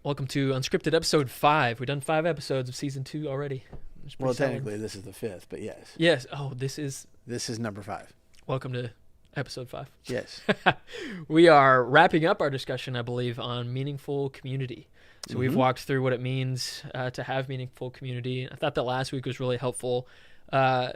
Welcome to Unscripted episode 5. We've done 5 episodes of season 2 already. Well, technically this is the 5th, but yes. Yes. Oh, this is number 5. welcome to episode 5. Yes. We are wrapping up our discussion, I believe, on meaningful community. So we've walked through what it means to have meaningful community. I thought that last week was really helpful. At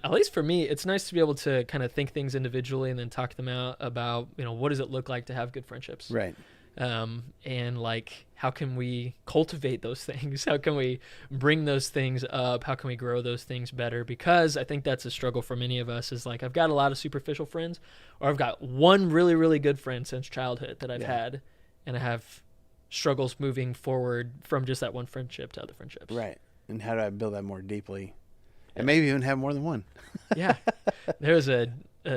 least for me, it's nice to be able to kind of think things individually and then talk them out about, what does it look like to have good friendships? Right. And like, how can we cultivate those things? How can we bring those things up? How can we grow those things better? Because I think that's a struggle for many of us is like, I've got a lot of superficial friends, or I've got one really, really good friend since childhood that I've had, and I have struggles moving forward from just that one friendship to other friendships. Right. And how do I build that more deeply? And maybe even have more than one. Yeah. There was a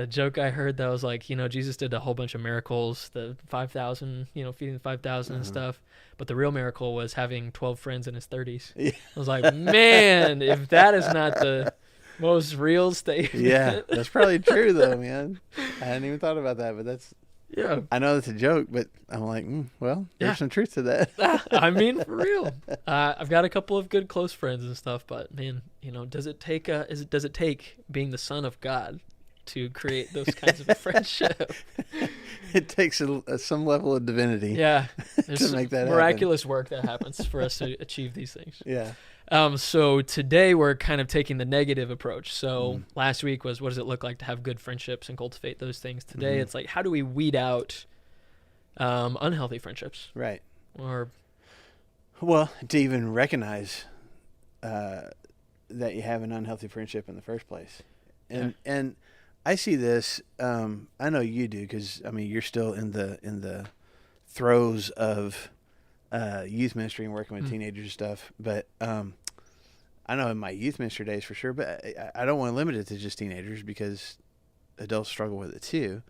joke I heard that was like, Jesus did a whole bunch of miracles, the 5,000, feeding the 5,000 and stuff. But the real miracle was having 12 friends in his 30s. Yeah. I was like, man, if that is not the most real statement. Yeah, that's probably true though, man. I hadn't even thought about that, but that's, yeah. I know that's a joke, but I'm like, well, there's some truth to that. I mean, for real. I've got a couple of good close friends and stuff, but man, does it take being the son of God to create those kinds of friendship? It takes some level of divinity. Yeah, there's to make that miraculous work that happens for us to achieve these things. Yeah. So today we're kind of taking the negative approach. So last week was, what does it look like to have good friendships and cultivate those things? Today it's like, how do we weed out unhealthy friendships? Right. Or, well, to even recognize that you have an unhealthy friendship in the first place. And I see this, I know you do, because you're still in the throes of youth ministry and working with teenagers and stuff. But I know in my youth ministry days for sure, but I don't want to limit it to just teenagers because adults struggle with it too.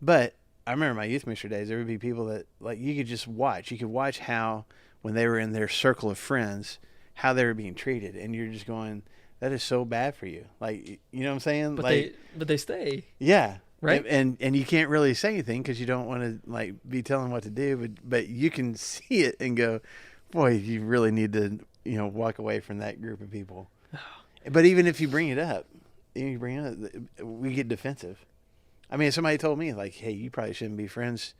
But I remember my youth ministry days, there would be people that like you could just watch. You could watch how when they were in their circle of friends, how they were being treated, and you're just going, that is so bad for you. Like, you know what I'm saying? But they stay. Yeah. Right. And you can't really say anything because you don't want to like be telling what to do, but you can see it and go, boy, you really need to, walk away from that group of people. But even if you bring it up, we get defensive. If somebody told me like, hey, you probably shouldn't be friends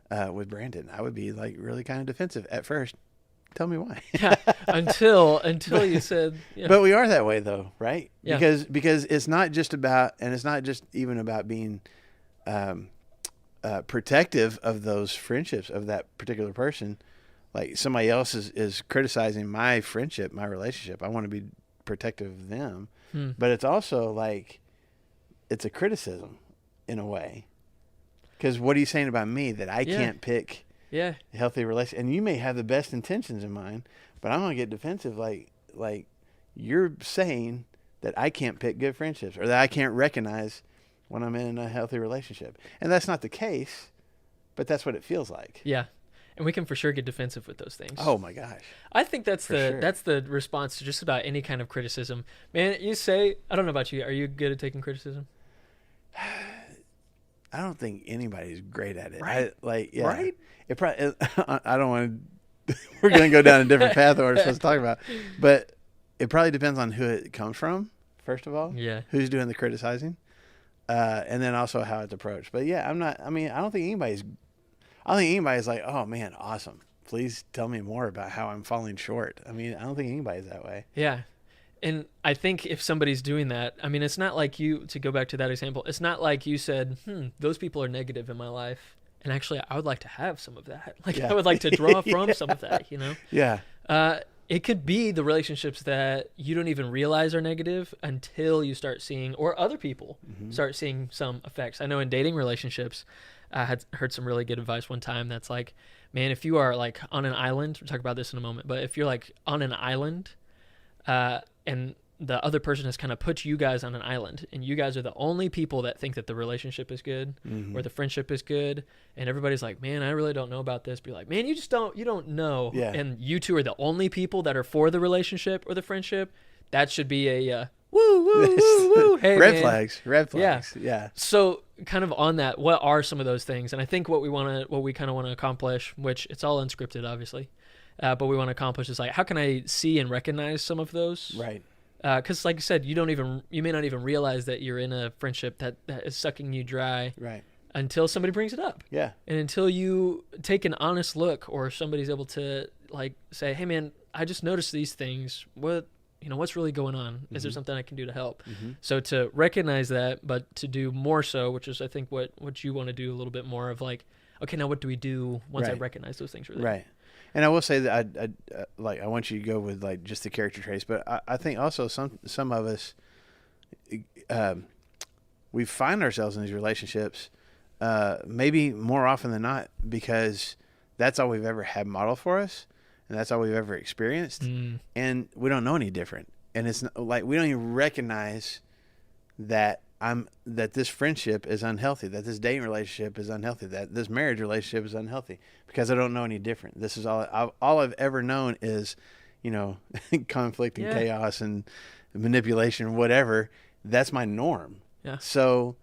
with Brandon, I would be like really kind of defensive at first. Tell me why. Yeah, until you said. Yeah. But we are that way though, right? Yeah. Because it's not just about, and it's not just even about being protective of those friendships of that particular person. Like somebody else is criticizing my friendship, my relationship. I want to be protective of them. But it's also like, it's a criticism in a way. Because what are you saying about me that I can't pick a healthy relationship? And you may have the best intentions in mind, but I'm going to get defensive. Like you're saying that I can't pick good friendships or that I can't recognize when I'm in a healthy relationship. And that's not the case, but that's what it feels like. Yeah. And we can for sure get defensive with those things. Oh my gosh. I think that's the response to just about any kind of criticism. Man, you say, I don't know about you. Are you good at taking criticism? I don't think anybody's great at it. Right. Right? It probably, I don't want to, we're going to go down a different path than what we're supposed to talk about, but it probably depends on who it comes from, first of all. Yeah. Who's doing the criticizing, and then also how it's approached. But yeah, I don't think anybody's like, oh man, awesome. Please tell me more about how I'm falling short. I don't think anybody's that way. Yeah. And I think if somebody's doing that, it's not like you, to go back to that example, it's not like you said, those people are negative in my life. And actually, I would like to have some of that. I would like to draw from some of that, Yeah. It could be the relationships that you don't even realize are negative until you start seeing, or other people start seeing some effects. I know in dating relationships, I had heard some really good advice one time that's like, man, if you are like on an island, we'll talk about this in a moment, but if you're like on an island, and the other person has kind of put you guys on an island, and you guys are the only people that think that the relationship is good or the friendship is good, and everybody's like, man, I really don't know about this. Be like, man, you don't know. Yeah. And you two are the only people that are for the relationship or the friendship. That should be a woo, woo, woo, woo. Hey, red flags. Yeah. So kind of on that, what are some of those things? And I think what we kind of want to accomplish, which it's all unscripted, obviously, but we want to accomplish is like, how can I see and recognize some of those? Right. Because like you said, you may not even realize that you're in a friendship that is sucking you dry. Right. Until somebody brings it up. Yeah. And until you take an honest look, or somebody's able to like say, hey man, I just noticed these things. What's really going on? Is there something I can do to help? So to recognize that, but to do more so, which is I think what you want to do a little bit more of, like, okay, now what do we do once I recognize those things? Really? Right. And I will say that I want you to go with like just the character traits, but I think also some of us, we find ourselves in these relationships, maybe more often than not, because that's all we've ever had modeled for us, and that's all we've ever experienced, and we don't know any different. And it's not, like, we don't even recognize that this friendship is unhealthy, that this dating relationship is unhealthy, that this marriage relationship is unhealthy, because I don't know any different. This is all I've ever known is, conflict and chaos and manipulation, whatever. That's my norm. Yeah. So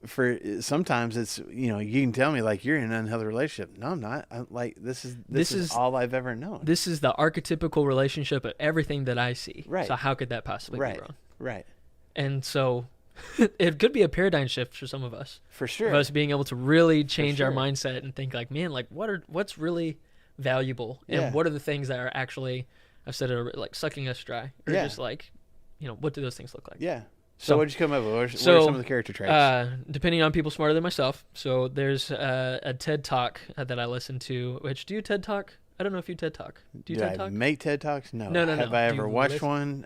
for sometimes it's, you can tell me like, you're in an unhealthy relationship. No, I'm not. I'm like, this is all I've ever known. This is the archetypical relationship of everything that I see. Right. So how could that possibly be wrong? Right. And so it could be a paradigm shift for some of us. For sure. Of us being able to really change our mindset and think like, man, like what's really valuable, and what are the things that are actually, I've said it, are like sucking us dry, or just like, what do those things look like? Yeah. So what did you come up with? What are some of the character traits? Depending on people smarter than myself. So there's a TED Talk that I listen to. Which, do you TED Talk? I don't know if you TED Talk. Do you TED Talk? Make TED Talks? No. No. Have I ever watched one?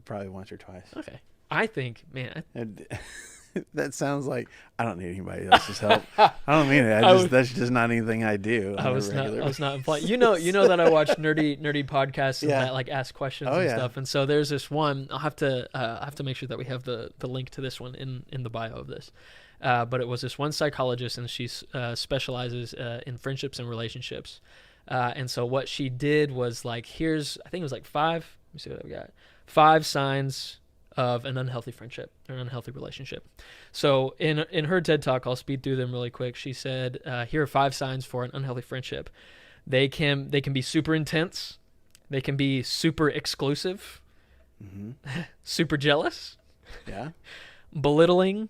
Probably once or twice. Okay. I think, man. That sounds like I don't need anybody else's help. I don't mean it. That's just not anything I do. I was not implying. You know that I watch nerdy podcasts and that like ask questions and stuff. And so there's this one. I'll have to make sure that we have the link to this one in the bio of this. But it was this one psychologist, and she specializes in friendships and relationships. And so what she did was like, I think it was like 5. Let me see what I've got. 5 signs of an unhealthy friendship or an unhealthy relationship. So in her TED Talk, I'll speed through them really quick. She said, here are 5 signs for an unhealthy friendship. They can be super intense. They can be super exclusive, super jealous, belittling,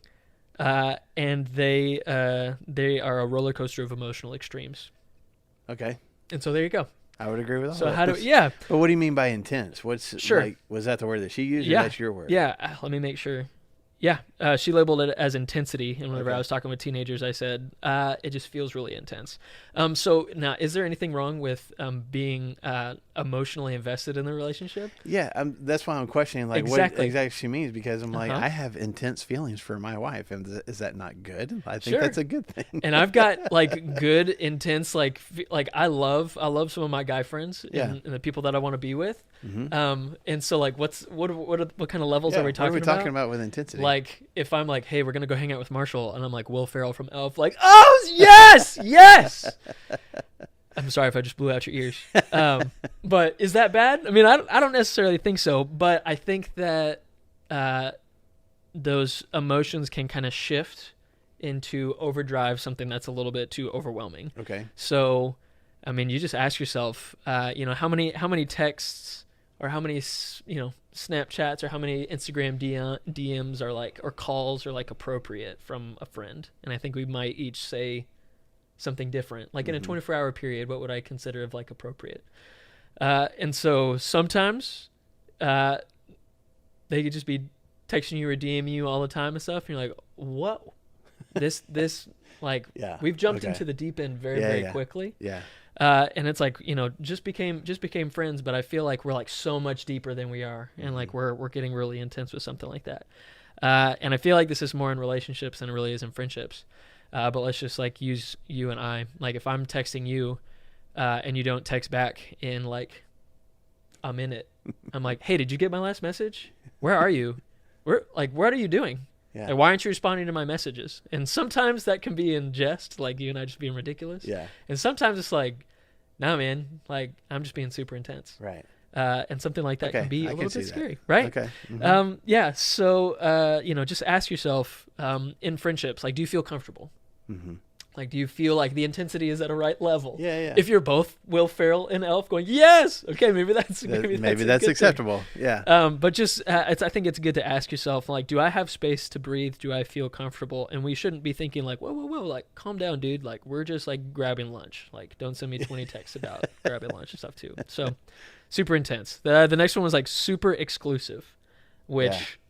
and they are a roller coaster of emotional extremes. Okay. And so there you go. I would agree with all so that. But what do you mean by intense? Like, was that the word that she used, or that's your word? Yeah. Let me make sure. Yeah. She labeled it as intensity. And whenever I was talking with teenagers, I said, it just feels really intense. So now, is there anything wrong with being emotionally invested in the relationship? Yeah. That's why I'm questioning like what exactly she means, because I'm like, I have intense feelings for my wife. And is that not good? I think that's a good thing. And I've got like good, intense, like I love some of my guy friends and the people that I want to be with. And so like, what kind of levels are we talking about? What are we talking about with intensity? Like if I'm like, hey, we're going to go hang out with Marshall, and I'm like Will Ferrell from Elf, like, oh yes, yes. I'm sorry if I just blew out your ears. But is that bad? I mean, I don't necessarily think so, but I think that those emotions can kind of shift into overdrive something that's a little bit too overwhelming. Okay. So, I mean, you just ask yourself, how many texts or how many, Snapchats or how many Instagram DMs are like, or calls are like appropriate from a friend. And I think we might each say something different. Like in a 24-hour period, what would I consider of like appropriate? And so sometimes they could just be texting you or DMing you all the time and stuff. And you're like, what? This like, we've jumped into the deep end very quickly. Yeah. And it's like, just became friends, but I feel like we're like so much deeper than we are. And like, we're getting really intense with something like that. And I feel like this is more in relationships than it really is in friendships. But let's just like use you and I, like if I'm texting you, and you don't text back in like a minute, I'm like, hey, did you get my last message? Where are you? What are you doing? Yeah. Like, why aren't you responding to my messages? And sometimes that can be in jest, like you and I just being ridiculous. Yeah. And sometimes it's like, nah, man, like I'm just being super intense. Right. And something like that can be a little bit scary, right? Okay. Mm-hmm. So, just ask yourself, in friendships, like, do you feel comfortable? Mm-hmm. Like, do you feel like the intensity is at a right level? Yeah. If you're both Will Ferrell and Elf going, yes, okay, maybe that's acceptable. Yeah. But just I think it's good to ask yourself, like, do I have space to breathe? Do I feel comfortable? And we shouldn't be thinking like, whoa, like, calm down, dude. Like, we're just like grabbing lunch. Like, don't send me 20 texts about grabbing lunch and stuff too. So, super intense. The next one was like super exclusive, which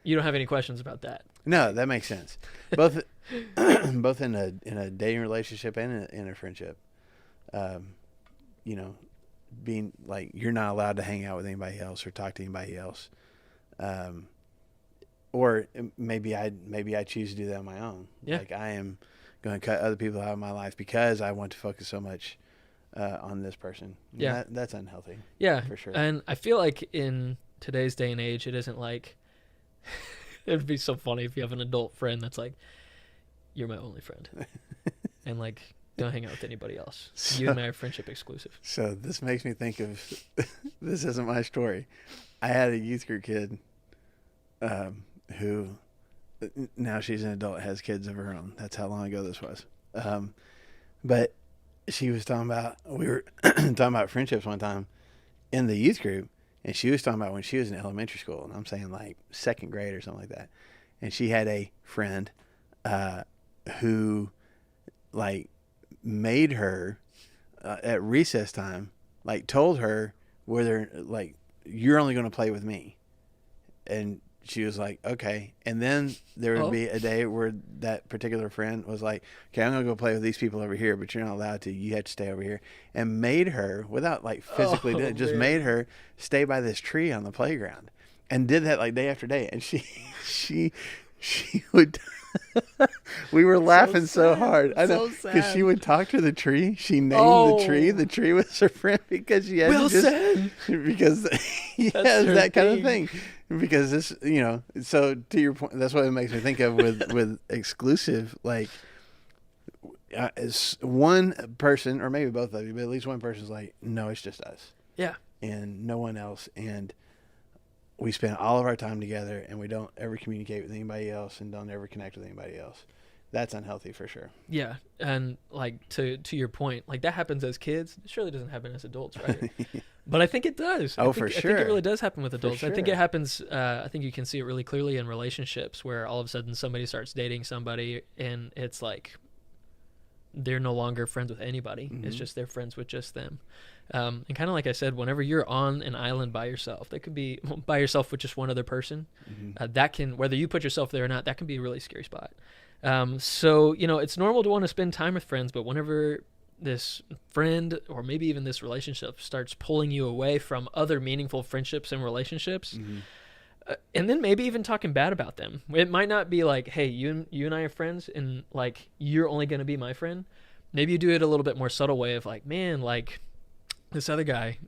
you don't have any questions about that. No, that makes sense. Both in a dating relationship and in a friendship. Being like, you're not allowed to hang out with anybody else or talk to anybody else. Or maybe I choose to do that on my own. Yeah. Like, I am going to cut other people out of my life because I want to focus so much on this person. Yeah. That's unhealthy. Yeah. For sure. And I feel like in today's day and age, it isn't like, it would be so funny if you have an adult friend that's like, you're my only friend. And like, don't hang out with anybody else. You and I are friendship exclusive. So this makes me think of, this isn't my story. I had a youth group kid who, now she's an adult, has kids of her own. That's how long ago this was. But she was talking about, we were talking about friendships one time in the youth group. And she was talking about when she was in elementary school, and I'm saying like second grade or something like that. And she had a friend who like made her at recess time, like told her whether like, you're only going to play with me. And she was like, okay. And then there would be a day where that particular friend was like, okay, I'm going to go play with these people over here, but you're not allowed to. You have to stay over here. And made her, without like physically doing it, just made her stay by this tree on the playground. And did that like day after day. And she would, we were laughing so hard. I know, because she would talk to the tree. She named the tree. The tree was her friend because she had because that kind of thing. Because this, so to your point, that's what it makes me think of with exclusive, like, as one person, or maybe both of you, but at least one person's like, no, it's just us. Yeah. And no one else. And we spend all of our time together, and we don't ever communicate with anybody else and don't ever connect with anybody else. That's unhealthy for sure. Yeah. And like, to your point, like, that happens as kids. It surely doesn't happen as adults, right? But I think it does. For sure. I think it really does happen with adults. Sure. I think it happens, I think you can see it really clearly in relationships where all of a sudden somebody starts dating somebody and it's like they're no longer friends with anybody. Mm-hmm. It's just they're friends with just them. And kind of like I said, whenever you're on an island by yourself, that could be by yourself with just one other person. Mm-hmm. That can, whether you put yourself there or not, that can be a really scary spot. So, it's normal to want to spend time with friends, but whenever this friend or maybe even this relationship starts pulling you away from other meaningful friendships and relationships, and then maybe even talking bad about them. It might not be like, hey, you and I are friends and like, you're only going to be my friend. Maybe you do it a little bit more subtle way of like, man, like this other guy,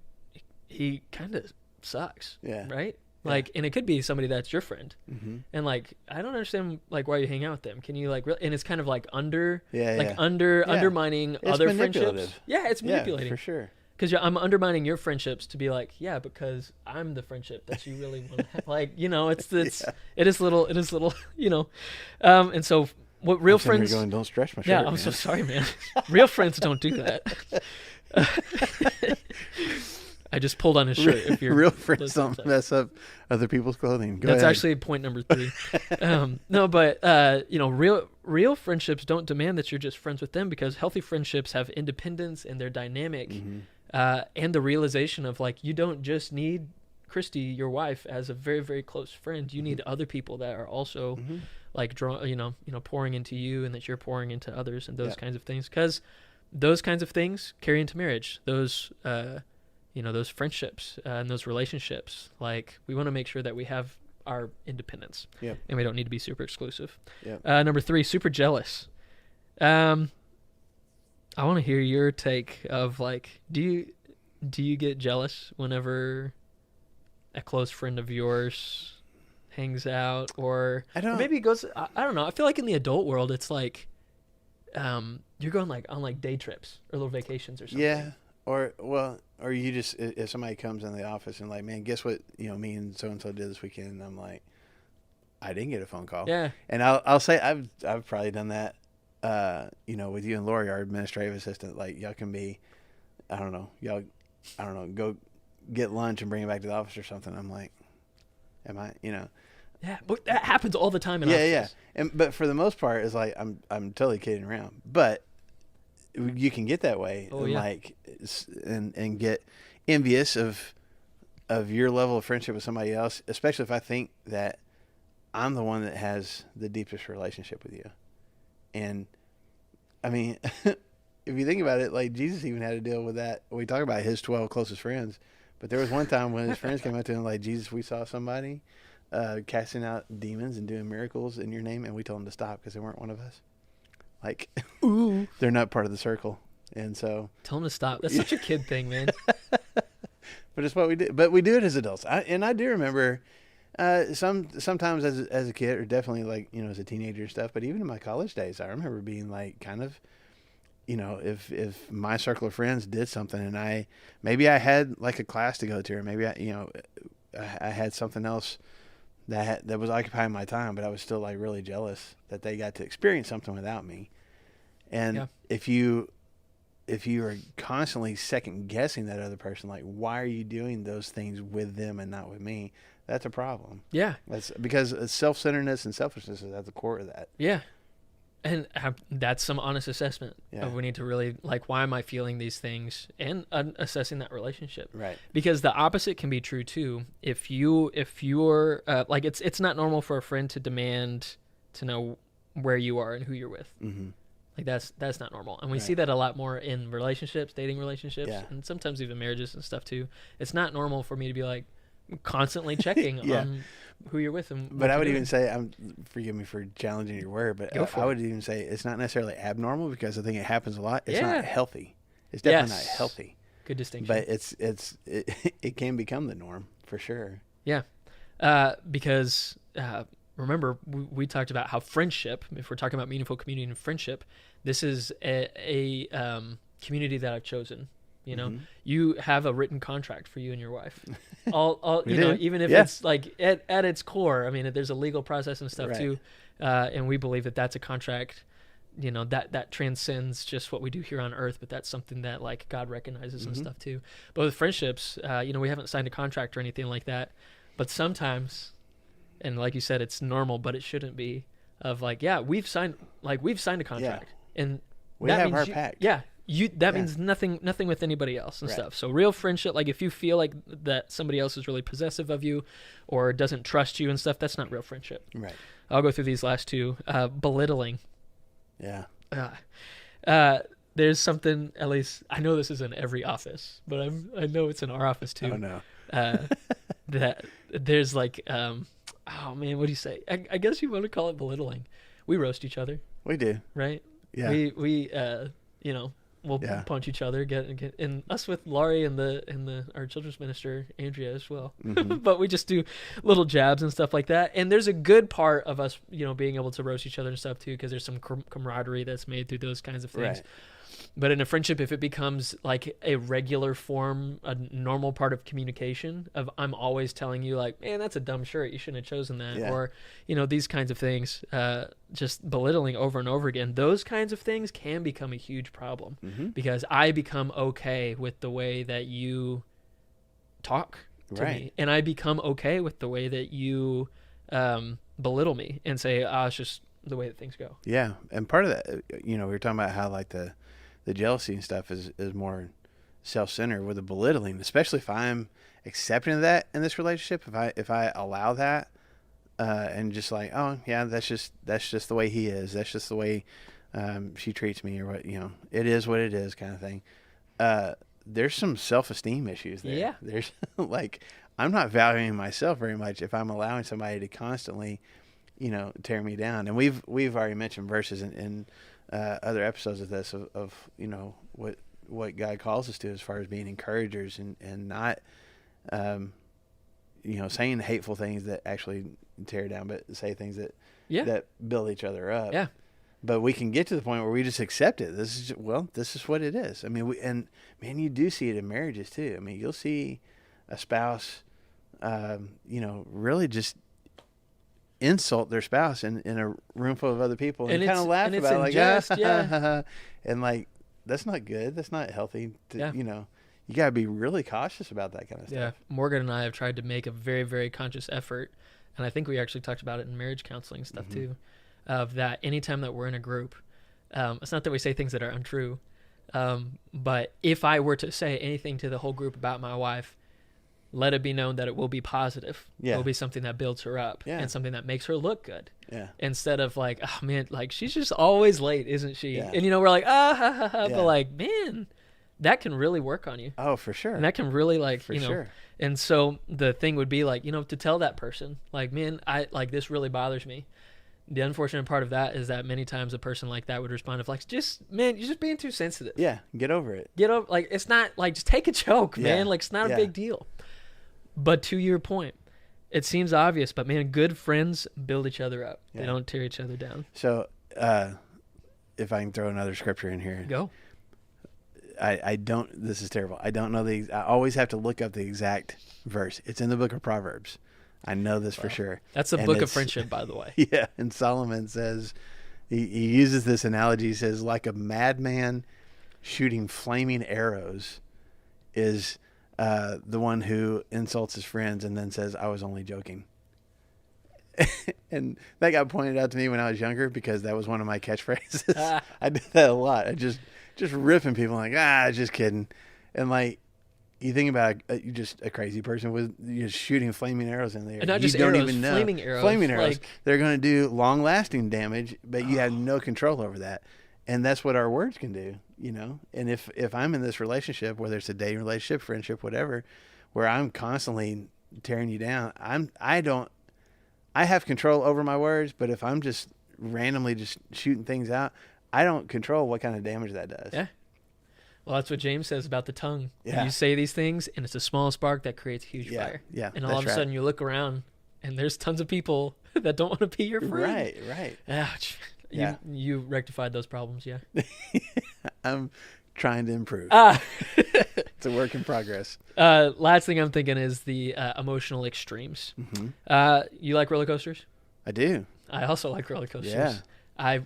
he kind of sucks. Yeah. Right. Like, and it could be somebody that's your friend. Mm-hmm. And like, I don't understand like why you hang out with them. Can you like, and it's kind of like undermining it's other friendships. Yeah. It's manipulating. For sure. Because I'm undermining your friendships to be like, yeah, because I'm the friendship that you really want to have. Like, it is little, and so what real friends going, don't stretch my shirt. Yeah, I'm so sorry, man. Real friends don't do that. I just pulled on his shirt. If you're real friends don't mess up other people's clothing. That's actually point number 3. No, but real friendships don't demand that you're just friends with them, because healthy friendships have independence and they're dynamic, and the realization of like, you don't just need Christy, your wife, as a very, very close friend. You need other people that are also like pouring into you, and that you're pouring into others, and those kinds of things, because those kinds of things carry into marriage. Those those friendships and those relationships, like, we want to make sure that we have our independence, and we don't need to be super exclusive. Number 3, super jealous. I want to hear your take of like, do you get jealous whenever a close friend of yours hangs out, or maybe goes? I don't know. I feel like in the adult world, it's like, you're going like on like day trips or little vacations or something. Yeah. Or you just, if somebody comes in the office and like, man, guess what, me and so-and-so did this weekend, and I'm like, I didn't get a phone call. Yeah. And I'll say I've probably done that with you and Lori, our administrative assistant, like y'all can be, I don't know, go get lunch and bring it back to the office or something. I'm like, am I, Yeah, but that happens all the time in yeah, offices. yeah. But for the most part, it's like I'm totally kidding around. But you can get that way, Oh, and yeah. like, and get envious of your level of friendship with somebody else, especially if I think that I'm the one that has the deepest relationship with you. And I mean, if you think about it, like Jesus even had to deal with that. We talk about his 12 closest friends, but there was one time when his friends came up to him like, Jesus, we saw somebody casting out demons and doing miracles in your name, and we told them to stop because they weren't one of us. Like, Ooh. they're not part of the circle. And so, Tell them to stop. That's such a kid thing, man. but it's what we do. But we do it as adults. I do remember sometimes as a kid, or definitely like, as a teenager and stuff, but even in my college days, I remember being like kind of, if my circle of friends did something and maybe I had like a class to go to, or maybe I had something else that was occupying my time, but I was still like really jealous that they got to experience something without me. And Yeah. if you are constantly second guessing that other person, like, why are you doing those things with them and not with me? That's a problem. Yeah. That's because self-centeredness and selfishness is at the core of that. Yeah. And that's some honest assessment Yeah. of we need to really, like, why am I feeling these things, and assessing that relationship. Right. Because the opposite can be true too. If you're like, it's not normal for a friend to demand to know where you are and who you're with. Mm-hmm. Like that's not normal. And we Right. see that a lot more in relationships, dating relationships, Yeah. and sometimes even marriages and stuff too. It's not normal for me to be like constantly checking Yeah. on who you're with. And But I would even say, forgive me for challenging your word, but Go for I it. would even say it's not necessarily abnormal, because I think it happens a lot. It's Yeah. not healthy. It's definitely Yes. not healthy. Good distinction. But it can become the norm for sure. Yeah. Because remember, we talked about how friendship, if we're talking about meaningful community and friendship, this is a community that I've chosen. Mhm. You have a written contract for you and your wife. All We do. even if Yeah. it's like at its core, I mean, there's a legal process and stuff Right. too. And we believe that that's a contract, that transcends just what we do here on earth, but that's something that like God recognizes and Mhm. stuff too. But with friendships, we haven't signed a contract or anything like that. But sometimes, and like you said, it's normal, but it shouldn't be. Of like, yeah, we've signed a contract, and We that have means our pact. Yeah, that Yeah. means nothing with anybody else and Right. stuff. So real friendship, like if you feel like that somebody else is really possessive of you, or doesn't trust you and stuff, that's not real friendship. Right. I'll go through these last two. Belittling. Yeah. There's something, at least I know this is in every office, but I know it's in our office too. Oh no. That there's like, oh man, what do you say? I guess you want to call it belittling. We roast each other, We do. right? Yeah. We we'll Yeah. punch each other, get and us with Laurie and our children's minister Andrea as well. Mhm. But we just do little jabs and stuff like that. And there's a good part of us, being able to roast each other and stuff too, because there's some camaraderie that's made through those kinds of things. Right. But in a friendship, if it becomes like a regular form, a normal part of communication, of I'm always telling you like, man, that's a dumb shirt, you shouldn't have chosen that, Yeah. or these kinds of things, just belittling over and over again, those kinds of things can become a huge problem, Mhm. because I become okay with the way that you talk to Right. me, and I become okay with the way that you belittle me and say, it's just the way that things go. Yeah, and part of that, we were talking about how like the jealousy and stuff is more self-centered with the belittling, especially if I'm accepting of that in this relationship. If I allow that, and just like, oh yeah, that's just the way he is. That's just the way she treats me, or what it is what it is kind of thing. There's some self-esteem issues there. Yeah. There's like, I'm not valuing myself very much if I'm allowing somebody to constantly tear me down. And we've already mentioned verses in other episodes of this of what God calls us to as far as being encouragers and not saying hateful things that actually tear down, but say things that build each other up. Yeah. But we can get to the point where we just accept it. This is what it is. I mean, man, you do see it in marriages too. I mean, you'll see a spouse, really just insult their spouse in a room full of other people and kind of laugh and about it, like, just, yeah. and like, that's not good. That's not healthy. Yeah. You know, you got to be really cautious about that kind of stuff. Yeah. Morgan and I have tried to make a very, very conscious effort, and I think we actually talked about it in marriage counseling stuff Mm-hmm. too, of that anytime that we're in a group, it's not that we say things that are untrue, but if I were to say anything to the whole group about my wife, let it be known that it will be positive. Yeah. It will be something that builds her up Yeah. and something that makes her look good. Yeah. Instead of like, oh man, like she's just always late, isn't she? Yeah. And we're like, ha ha ha, Yeah. but like, man, that can really work on you. Oh, for sure. And that can really like, For sure. And so the thing would be like, to tell that person, like, man, I like this really bothers me. The unfortunate part of that is that many times a person like that would respond of like, man, you're just being too sensitive. Yeah. Get over it. Get over, like, it's not like, just take a joke, Yeah. man. Like, it's not a big deal. But to your point, it seems obvious, but man, good friends build each other up. Yeah. They don't tear each other down. So, if I can throw another scripture in here, Go. I don't, this is terrible. I don't know I always have to look up the exact verse. It's in the book of Proverbs. I know this for sure. That's a And book of it's- friendship, by the way. Yeah. And Solomon says, he uses this analogy. He says, like a madman shooting flaming arrows is the one who insults his friends and then says, I was only joking. And that got pointed out to me when I was younger because that was one of my catchphrases. I did that a lot. I just ripping people like, just kidding. And like, you think about you're just a crazy person with you're shooting flaming arrows in the air. And not You just don't arrows, even know. flaming arrows. Flaming arrows. Like, They're going to do long lasting damage, but you have no control over that. And that's what our words can do, And if I'm in this relationship, whether it's a dating relationship, friendship, whatever, where I'm constantly tearing you down, I have control over my words, but if I'm just randomly just shooting things out, I don't control what kind of damage that does. yeah. Well, that's what James says about the tongue. Yeah. You say these things, and it's a small spark that creates a huge fire. Yeah. And all of a sudden, you look around, and there's tons of people that don't want to be your friend. Right. Ouch. Yeah. You rectified those problems, yeah? I'm trying to improve. It's a work in progress. Last thing I'm thinking is the emotional extremes. Mm-hmm. You like roller coasters? I do. I also like roller coasters. Yeah. I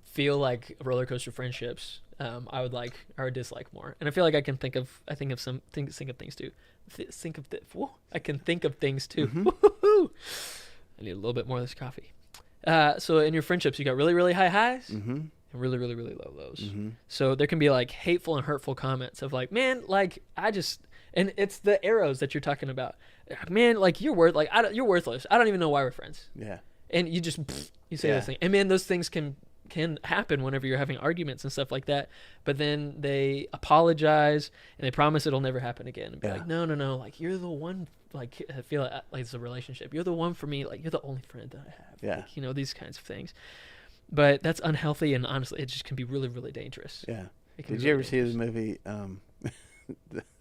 feel like roller coaster friendships, I would like or dislike more, and I feel like I can think of things too. I can think of things too. Mm-hmm. Woo-hoo-hoo. I need a little bit more of this coffee. So in your friendships, you got really, really high highs Mm-hmm. and really, really, really low lows. Mm-hmm. So there can be like hateful and hurtful comments of like, man, like and it's the arrows that you're talking about. Man, like you're worthless. I don't even know why we're friends. Yeah. And you just you say those things, and man, those things can happen whenever you're having arguments and stuff like that. But then they apologize and they promise it'll never happen again. And be like, no, like you're the one. Like I feel like it's a relationship. You're the one for me. Like you're the only friend that I have. Yeah. Like, these kinds of things. But that's unhealthy, and honestly, it just can be really, really dangerous. Yeah. It can Did be you really ever see the movie?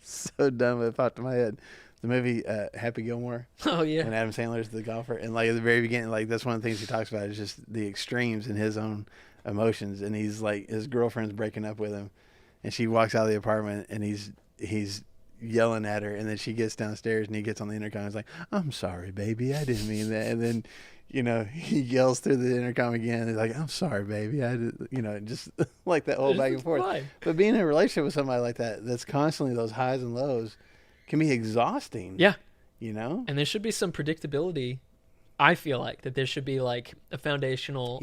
So dumb it popped in my head. The movie Happy Gilmore. Oh yeah. When Adam Sandler's the golfer, and like at the very beginning, like that's one of the things he talks about is just the extremes in his own emotions. And he's like, his girlfriend's breaking up with him, and she walks out of the apartment, and he's yelling at her, and then she gets downstairs, and he gets on the intercom. He's like, "I'm sorry, baby, I didn't mean that." And then, he yells through the intercom again. He's like, "I'm sorry, baby, I did," just like that whole back and forth. Fine. But being in a relationship with somebody like that, that's constantly those highs and lows, can be exhausting. Yeah. And there should be some predictability. I feel like that there should be like a foundational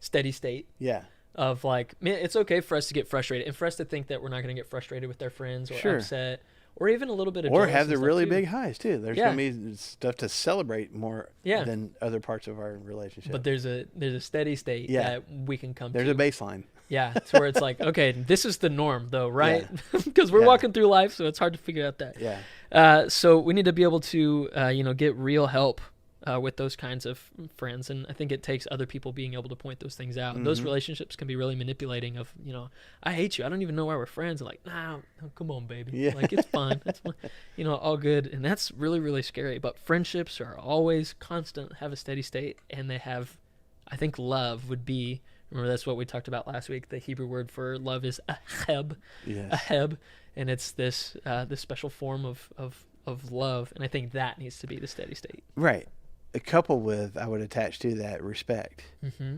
steady state. Yeah. Of like, man, it's okay for us to get frustrated and for us to think that we're not going to get frustrated with our friends or upset or even a little bit of or jealous have the and stuff really too. big highs too. There's going to be stuff to celebrate more than other parts of our relationship. But there's a steady state that we can come There's to. a baseline. Yeah, it's where it's like, okay, this is the norm though, right? Because we're walking through life, so it's hard to figure out that. Yeah. So we need to be able to, get real help with those kinds of friends, and I think it takes other people being able to point those things out. And those relationships can be really manipulating. Of I hate you. I don't even know why we're friends. And like, nah, come on, baby. Yeah. Like it's fine. It's fine. All good. And that's really, really scary. But friendships are always constant, have a steady state, and they have. I think love would be. Remember, that's what we talked about last week. The Hebrew word for love is aheb. Yes. Aheb, and it's this special form of love, and I think that needs to be the steady state. Right. coupled with, I would attach to that respect. Mm-hmm.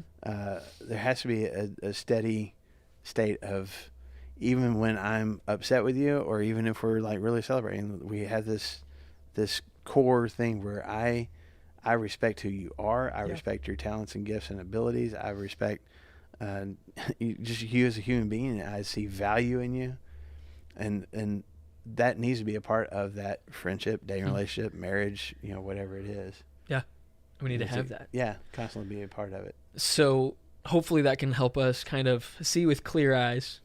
There has to be a steady state of, even when I'm upset with you, or even if we're like really celebrating, we have this core thing where I respect who you are. I respect your talents and gifts and abilities. I respect just you as a human being. I see value in you, and that needs to be a part of that friendship, dating relationship, marriage, whatever it is. Yeah, we need to have that. Yeah, constantly be a part of it. So hopefully that can help us kind of see with clear eyes,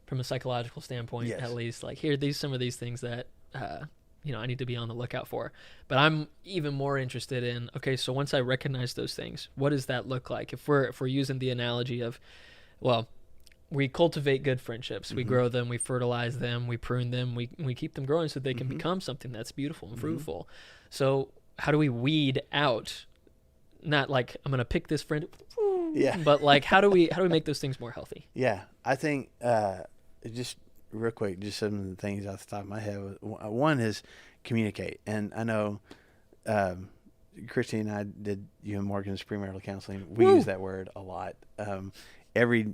from a psychological standpoint, at least, like, here, some of these things that I need to be on the lookout for. But I'm even more interested in, okay, so once I recognize those things, what does that look like? If we're using the analogy of, well, we cultivate good friendships, we grow them, we fertilize them, we prune them, we keep them growing so they can become something that's beautiful and fruitful. So how do we weed out, not like I'm going to pick this friend, but like how do we make those things more healthy? Yeah, I think just real quick, just some of the things off the top of my head. One is communicate. And I know Christy and I did you and Morgan's premarital counseling. We use that word a lot. Every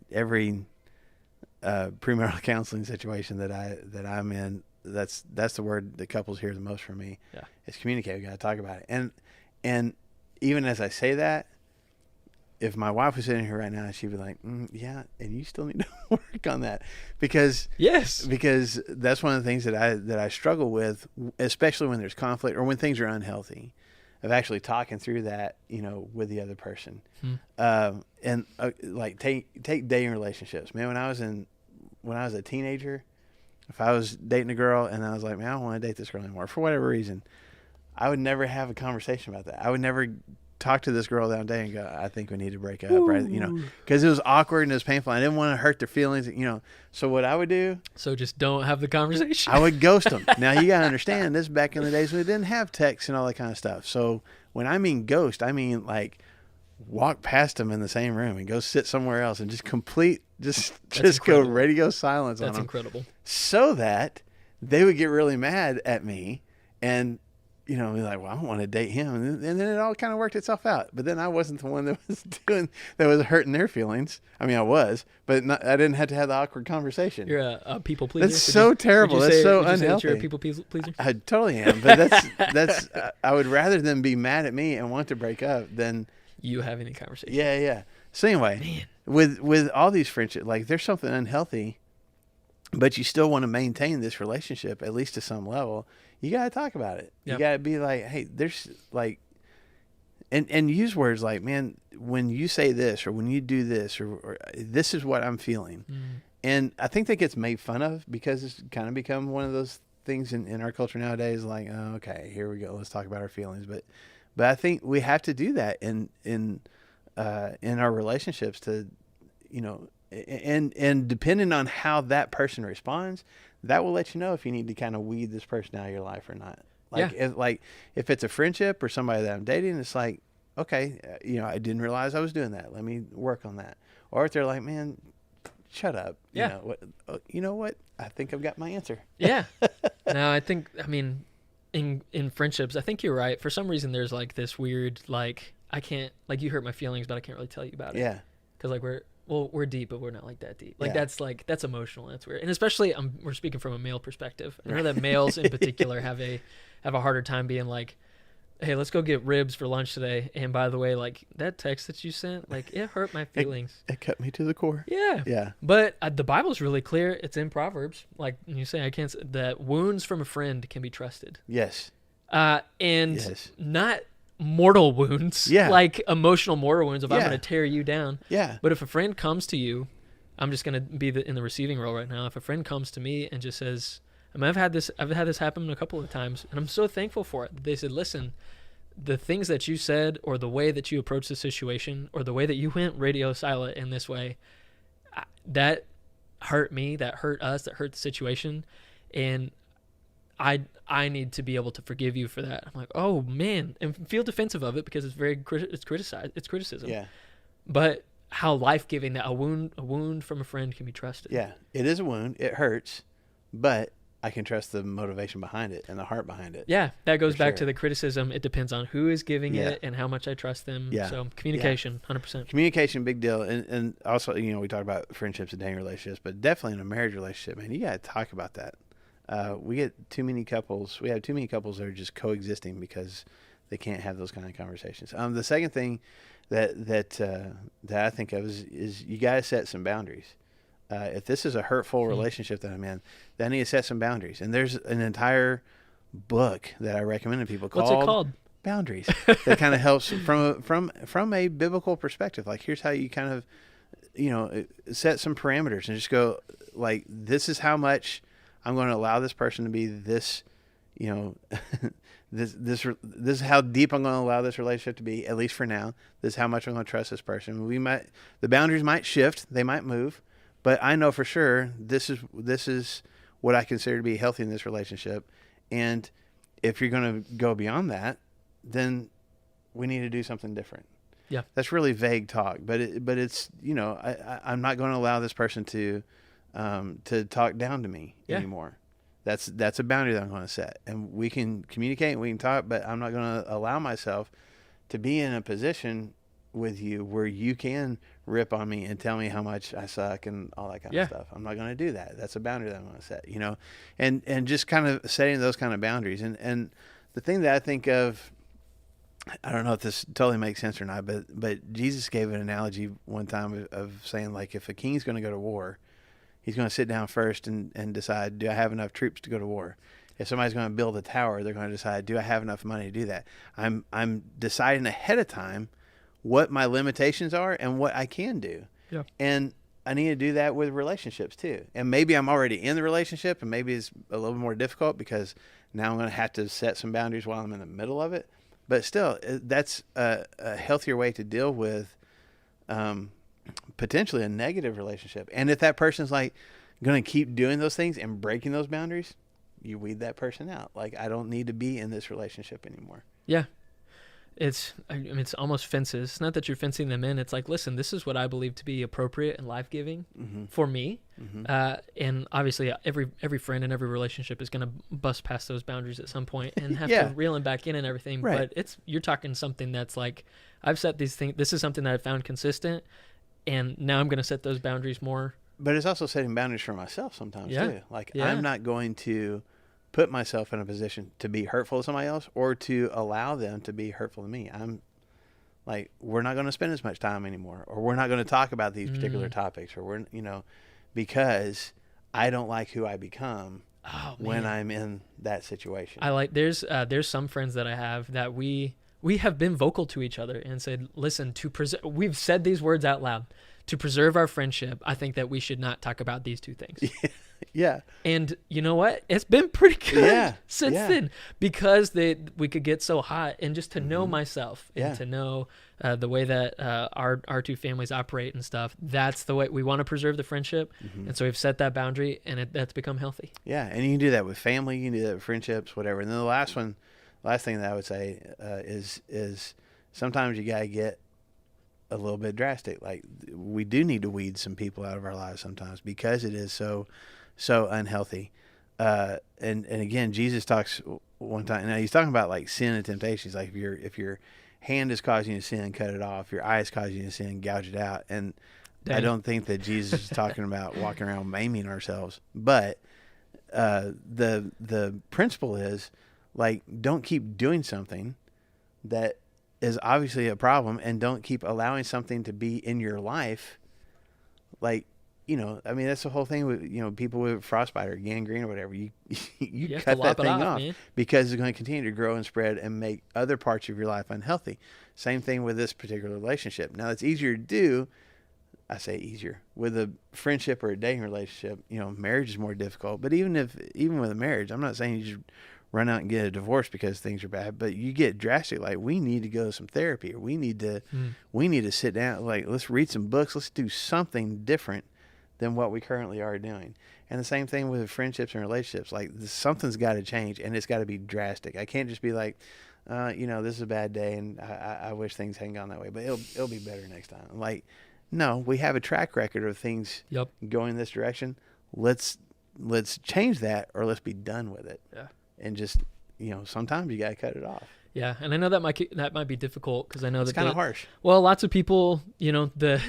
premarital counseling situation that I'm in, that's the word that couples hear the most from me. Yeah. It's communicate. We got to talk about it. And even as I say that, if my wife was sitting here right now, she'd be like, yeah, and you still need to work on that, because that's one of the things that I struggle with, especially when there's conflict or when things are unhealthy, of actually talking through that, with the other person. And like take dating relationships, man. When I was a teenager, if I was dating a girl and I was like, man, I don't want to date this girl anymore for whatever reason, I would never have a conversation about that. I would never talk to this girl that I'm dating and go, I think we need to break up, right? Because it was awkward and it was painful. I didn't want to hurt their feelings, So what I would do, so just don't have the conversation. I would ghost them. Now you gotta understand, this back in the days when we didn't have texts and all that kind of stuff. So when I mean ghost, I mean like walk past them in the same room and go sit somewhere else and just go radio silence on them. That's incredible. So that they would get really mad at me and be like, well, I don't want to date him. And then it all kind of worked itself out. But then I wasn't the one that was hurting their feelings. I mean, I was, but I didn't have to have the awkward conversation. You're a people pleaser. That's so terrible. That's so unhealthy. You're a people pleaser? I totally am. But that's I would rather them be mad at me and want to break up than you having a conversation. Yeah. So anyway, with all these friendships, like there's something unhealthy, but you still want to maintain this relationship, at least to some level. You got to talk about it. Yep. You got to be like, hey, there's like, and use words like, man, when you say this, or when you do this, or this is what I'm feeling. And I think that gets made fun of because it's kind of become one of those things in our culture nowadays, like, oh, okay, here we go. Let's talk about our feelings. But I think we have to do that in our relationships to, and depending on how that person responds, that will let you know if you need to kind of weed this person out of your life or not. If it's a friendship or somebody that I'm dating, it's like, okay, I didn't realize I was doing that. Let me work on that. Or if they're like, man, shut up. Yeah. You know what? I think I've got my answer. Yeah. No, I mean, in friendships, I think you're right. For some reason, there's like this weird, like, I can't, like, you hurt my feelings, but I can't really tell you about it. Yeah. Because like we're deep, but we're not like that deep. Like that's emotional. That's weird. And especially we're speaking from a male perspective. I know that males in particular have a harder time being like, hey, let's go get ribs for lunch today. And by the way, like that text that you sent, like it hurt my feelings. It cut me to the core. Yeah. Yeah. But the Bible's really clear. It's in Proverbs. Like you say, that wounds from a friend can be trusted. Yes. Not mortal wounds, like emotional mortal wounds of I'm going to tear you down. Yeah. But if a friend comes to you, I'm just going to be in the receiving role right now. If a friend comes to me and just says, I've had this happen a couple of times, and I'm so thankful for it. They said, listen, the things that you said or the way that you approached the situation or the way that you went radio silent in this way, that hurt me, that hurt us, that hurt the situation. And I need to be able to forgive you for that. I'm like, oh man, and feel defensive of it because it's criticism. Yeah. But how life-giving that a wound from a friend can be trusted. Yeah, it is a wound. It hurts, but I can trust the motivation behind it and the heart behind it. Yeah, that goes For back sure. to the criticism. It depends on who is giving Yeah. it and how much I trust them. Yeah. So communication, 100%. Communication, big deal. And also, we talk about friendships and dating relationships, but definitely in a marriage relationship, man, you got to talk about that. We have too many couples that are just coexisting because they can't have those kind of conversations. The second thing that I think of is you got to set some boundaries. If this is a hurtful relationship that I'm in, then I need to set some boundaries. And there's an entire book that I recommend to people What's it called? Boundaries. That kind of helps from a biblical perspective. Like, here's how you kind of, set some parameters and just go, like, this is how much I'm going to allow this person to be this, this is how deep I'm going to allow this relationship to be, at least for now. This is how much I'm going to trust this person. The boundaries might shift, they might move, but I know for sure this is what I consider to be healthy in this relationship. And if you're going to go beyond that, then we need to do something different. Yeah. That's really vague talk, but it's, I'm not going to allow this person to talk down to me anymore. That's a boundary that I'm going to set, and we can communicate and we can talk, but I'm not going to allow myself to be in a position with you where you can rip on me and tell me how much I suck and all that kind of stuff. I'm not going to do that. That's a boundary that I'm going to set, and just kind of setting those kind of boundaries. And the thing that I think of, I don't know if this totally makes sense or not, but Jesus gave an analogy one time of saying, like, if a king's going to go to war, he's going to sit down first and decide, do I have enough troops to go to war? If somebody's going to build a tower, they're going to decide, do I have enough money to do that? I'm deciding ahead of time what my limitations are and what I can do. Yeah. And I need to do that with relationships too. And maybe I'm already in the relationship and maybe it's a little more difficult because now I'm going to have to set some boundaries while I'm in the middle of it. But still, that's a healthier way to deal with potentially a negative relationship. And if that person's like going to keep doing those things and breaking those boundaries, you weed that person out. Like, I don't need to be in this relationship anymore. Yeah. It's almost fences. It's not that you're fencing them in. It's like, listen, this is what I believe to be appropriate and life-giving for me. And obviously every friend and every relationship is going to bust past those boundaries at some point and have to reel them back in and everything. Right. But you're talking something that's like, I've set these things. This is something that I've found consistent, and now I'm going to set those boundaries more. But it's also setting boundaries for myself sometimes too. Like, I'm not going to put myself in a position to be hurtful to somebody else or to allow them to be hurtful to me. I'm like, we're not going to spend as much time anymore, or we're not going to talk about these particular topics, or we're, because I don't like who I become when I'm in that situation. I like, there's some friends that I have that we have been vocal to each other and said, listen, we've said these words out loud. To preserve our friendship, I think that we should not talk about these two things. Yeah. And you know what? It's been pretty good since then, because we could get so hot, and just to know myself and to know the way that our two families operate and stuff. That's the way we want to preserve the friendship. And so we've set that boundary, and that's become healthy. Yeah. And you can do that with family. You can do that with friendships, whatever. And then the last thing that I would say is sometimes you got to get a little bit drastic. Like, we do need to weed some people out of our lives sometimes because it is so unhealthy. And again, Jesus talks one time, now he's talking about like sin and temptation. He's like, if your hand is causing you to sin, cut it off. Your eye is causing you to sin, gouge it out. And I don't think that Jesus is talking about walking around maiming ourselves, but the principle is, like, don't keep doing something that is obviously a problem, and don't keep allowing something to be in your life. Like, that's the whole thing with, people with frostbite or gangrene or whatever. You cut that thing off, man, because it's going to continue to grow and spread and make other parts of your life unhealthy. Same thing with this particular relationship. Now, it's easier to do. I say easier with a friendship or a dating relationship. Marriage is more difficult, but even with a marriage, I'm not saying you should run out and get a divorce because things are bad, but you get drastic. Like, we need to go to some therapy, or we need to sit down. Like, let's read some books. Let's do something different than what we currently are doing. And the same thing with friendships and relationships. Like, something's got to change, and it's got to be drastic. I can't just be like, this is a bad day, and I wish things hadn't gone that way, but it'll be better next time. Like, no, we have a track record of things going this direction. Let's let's change that, or let's be done with it. Yeah. And just, sometimes you got to cut it off. Yeah, and I know that might be difficult because I know It's kind of harsh. Well, lots of people, the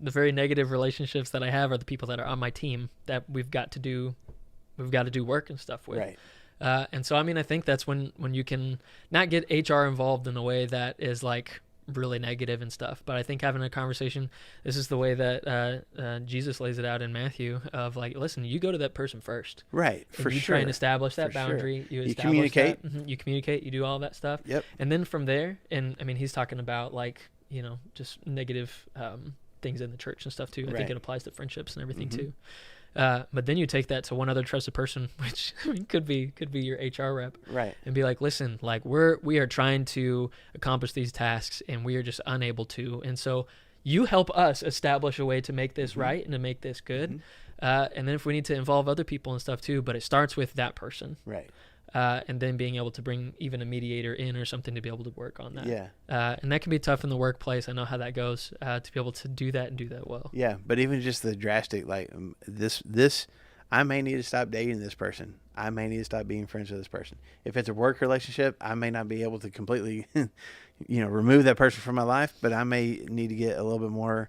very negative relationships that I have are the people that are on my team that we've got to do work and stuff with. Right. And so, I mean, I think that's when you can not get HR involved in a way that is like really negative and stuff. But I think having a conversation, this is the way that Jesus lays it out in Matthew of like, listen, you go to that person first. Right. And you try and establish that boundary. Sure. You communicate. You communicate. You do all that stuff. Yep. And then from there, and I mean, he's talking about like, just negative things in the church and stuff too. I think it applies to friendships and everything too. But then you take that to one other trusted person, which I mean, could be your HR rep, right? And be like, listen, like we are trying to accomplish these tasks, and we are just unable to. And so you help us establish a way to make this right and to make this good. And then if we need to involve other people and stuff too, but it starts with that person, right? And then being able to bring even a mediator in or something to be able to work on that. Yeah. And that can be tough in the workplace. I know how that goes, to be able to do that and do that well. Yeah. But even just the drastic, like this, I may need to stop dating this person. I may need to stop being friends with this person. If it's a work relationship, I may not be able to completely, remove that person from my life, but I may need to get a little bit more,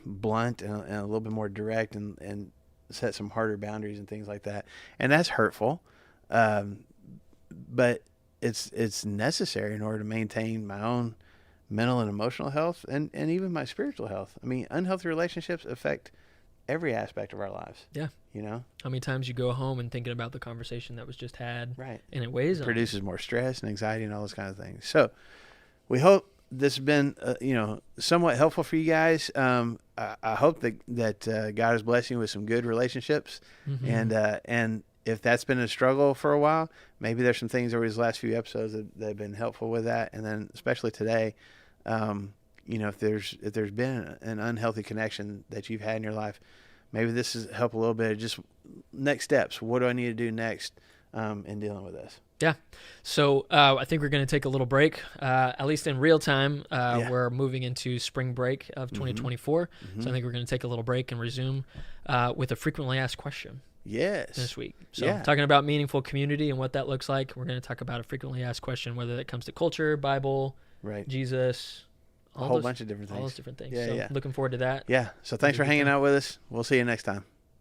blunt and a little bit more direct and set some harder boundaries and things like that. And that's hurtful. But it's necessary in order to maintain my own mental and emotional health and even my spiritual health. I mean, unhealthy relationships affect every aspect of our lives. Yeah. How many times you go home and thinking about the conversation that was just had. Right. And it weighs it on produces more stress and anxiety and all those kind of things. So we hope this has been, somewhat helpful for you guys. I hope that God is blessing you with some good relationships, and if that's been a struggle for a while, maybe there's some things over these last few episodes that have been helpful with that, and then especially today, if there's been an unhealthy connection that you've had in your life, maybe this has helped a little bit. Just next steps. What do I need to do next in dealing with this? Yeah. So I think we're going to take a little break, at least in real time. We're moving into spring break of 2024. So I think we're going to take a little break and resume with a frequently asked question. Yes. This week. So talking about meaningful community and what that looks like, we're going to talk about a frequently asked question, whether that comes to culture, Bible, right, Jesus, a whole bunch of different things. All those different things. Yeah, so looking forward to that. Yeah. So thanks for hanging out with us. We'll see you next time.